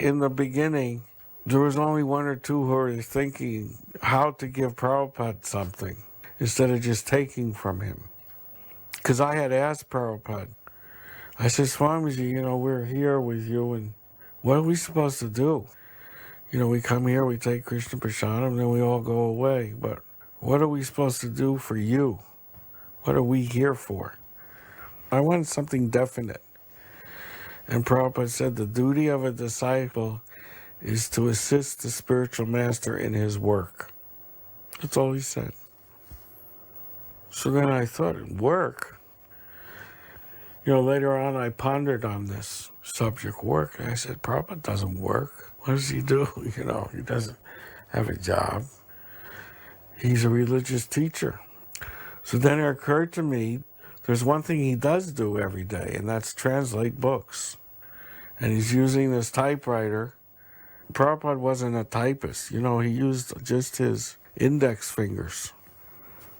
in the beginning, there was only one or two who were thinking how to give Prabhupada something instead of just taking from him. Because I had asked Prabhupada, I said, Swamiji, we're here with you, and what are we supposed to do? We come here, we take Krishna Prasadam, then we all go away. But what are we supposed to do for you? What are we here for? I want something definite. And Prabhupada said the duty of a disciple is to assist the spiritual master in his work. That's all he said. So then I thought, work? Later on I pondered on this subject, work. And I said, Prabhupada doesn't work. What does he do? He doesn't have a job. He's a religious teacher. So then it occurred to me, there's one thing he does do every day, and that's translate books. And he's using this typewriter. Prabhupada wasn't a typist. He used just his index fingers.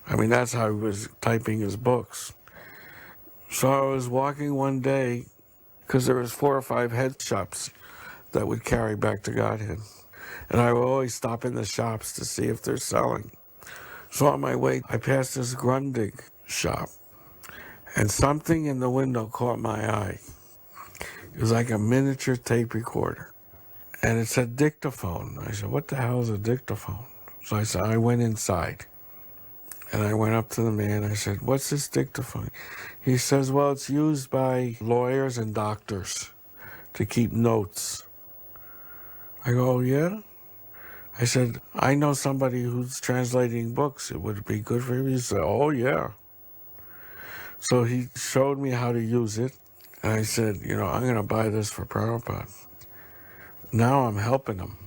That's how he was typing his books. So I was walking one day, because there was 4 or 5 head shops that would carry back to Godhead. And I would always stop in the shops to see if they're selling. So on my way, I passed this Grundig shop, and something in the window caught my eye. It was like a miniature tape recorder, and it said Dictaphone. I said, what the hell is a dictaphone? So I went inside, and I went up to the man. I said, what's this dictaphone? He says, well, it's used by lawyers and doctors to keep notes. I go, oh, yeah? I said, I know somebody who's translating books. It would be good for him. He said, oh, yeah. So he showed me how to use it. And I said, I'm going to buy this for Prabhupada. Now I'm helping him,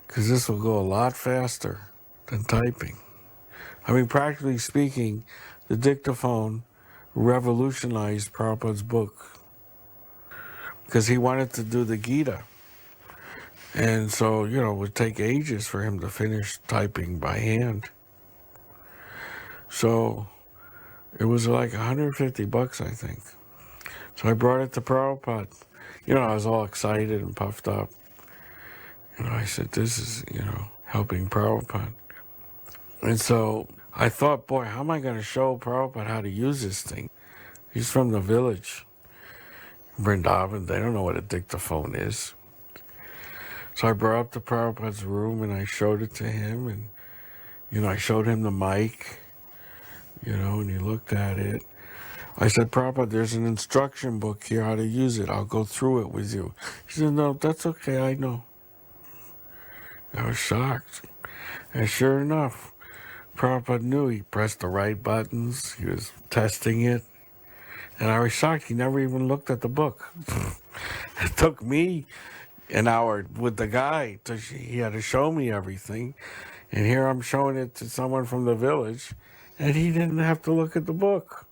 because this will go a lot faster than typing. Practically speaking, the dictaphone revolutionized Prabhupada's book, because he wanted to do the Gita. And so, it would take ages for him to finish typing by hand. So it was like $150, I think. So I brought it to Prabhupada. I was all excited and puffed up. I said, this is, helping Prabhupada. And so I thought, boy, how am I going to show Prabhupada how to use this thing? He's from the village, Vrindavan. They don't know what a dictaphone is. So I brought up to Prabhupada's room, and I showed it to him, and, I showed him the mic, and he looked at it. I said, Prabhupada, there's an instruction book here how to use it. I'll go through it with you. He said, no, that's okay, I know. I was shocked. And sure enough, Prabhupada knew. He pressed the right buttons. He was testing it. And I was shocked. He never even looked at the book. It took me an hour with the guy. He had to show me everything. And here I'm showing it to someone from the village, and he didn't have to look at the book.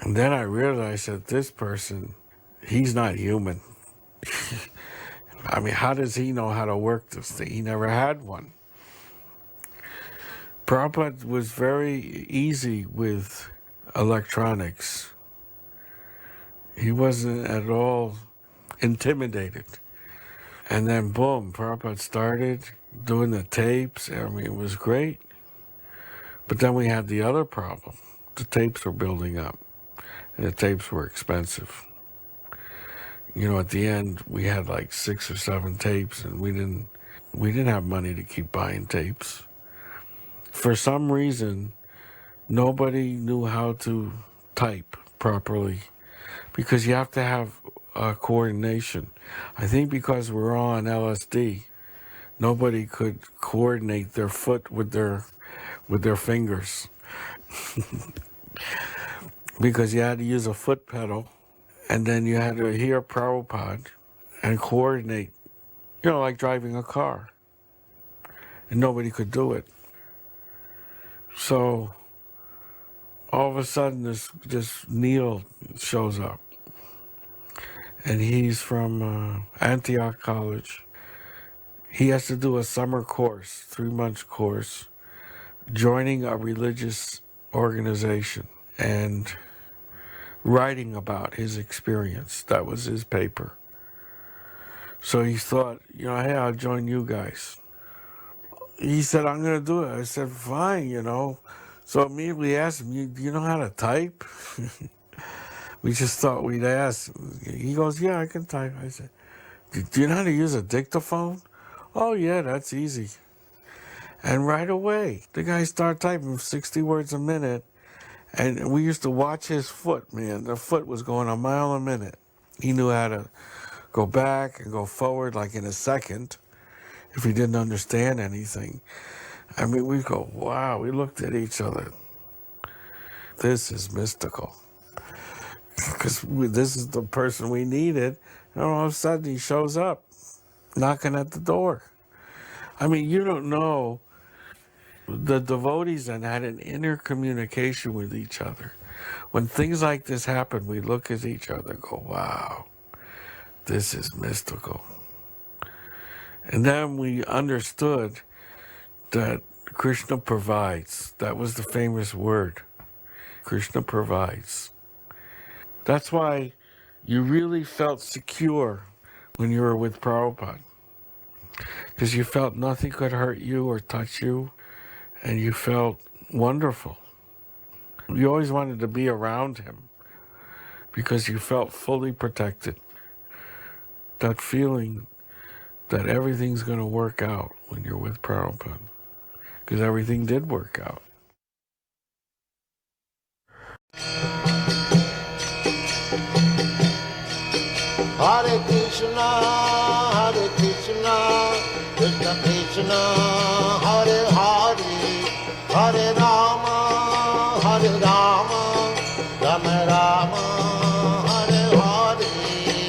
And then I realized that this person, he's not human. How does he know how to work this thing? He never had one. Prabhupada was very easy with electronics. He wasn't at all intimidated. And then boom, Prabhupada started doing the tapes. It was great. But then we had the other problem. The tapes were building up, and the tapes were expensive. At the end, we had like 6 or 7 tapes, and we didn't have money to keep buying tapes. For some reason, nobody knew how to type properly, because you have to have coordination. I think because we're all on LSD, nobody could coordinate their foot with their fingers. Because you had to use a foot pedal, and then you had to hear Prabhupada and coordinate, like driving a car. And nobody could do it. So all of a sudden this Neal shows up. And he's from Antioch College. He has to do a summer course, 3-month course, joining a religious organization and writing about his experience. That was his paper. So he thought, hey, I'll join you guys. He said, I'm going to do it. I said, fine. So immediately asked him, do you know how to type? We just thought we'd ask. He goes, yeah, I can type. I said, do you know how to use a dictaphone? Oh, yeah, that's easy. And right away, the guy started typing 60 words a minute. And we used to watch his foot, man. The foot was going a mile a minute. He knew how to go back and go forward like in a second if he didn't understand anything. I mean, we go, wow. We looked at each other. This is mystical. Because this is the person we needed. And all of a sudden he shows up knocking at the door. I mean, you don't know. The devotees then had an inner communication with each other. When things like this happen, we look at each other and go, wow, this is mystical. And then we understood that Krishna provides. That was the famous word. Krishna provides. That's why you really felt secure when you were with Prabhupada. Because you felt nothing could hurt you or touch you, and you felt wonderful. You always wanted to be around him because you felt fully protected. That feeling that everything's going to work out when you're with Prabhupada, because everything did work out. Hare Krishna, Krishna Krishna, Hare Hare, Hare Rama, Hare Rama,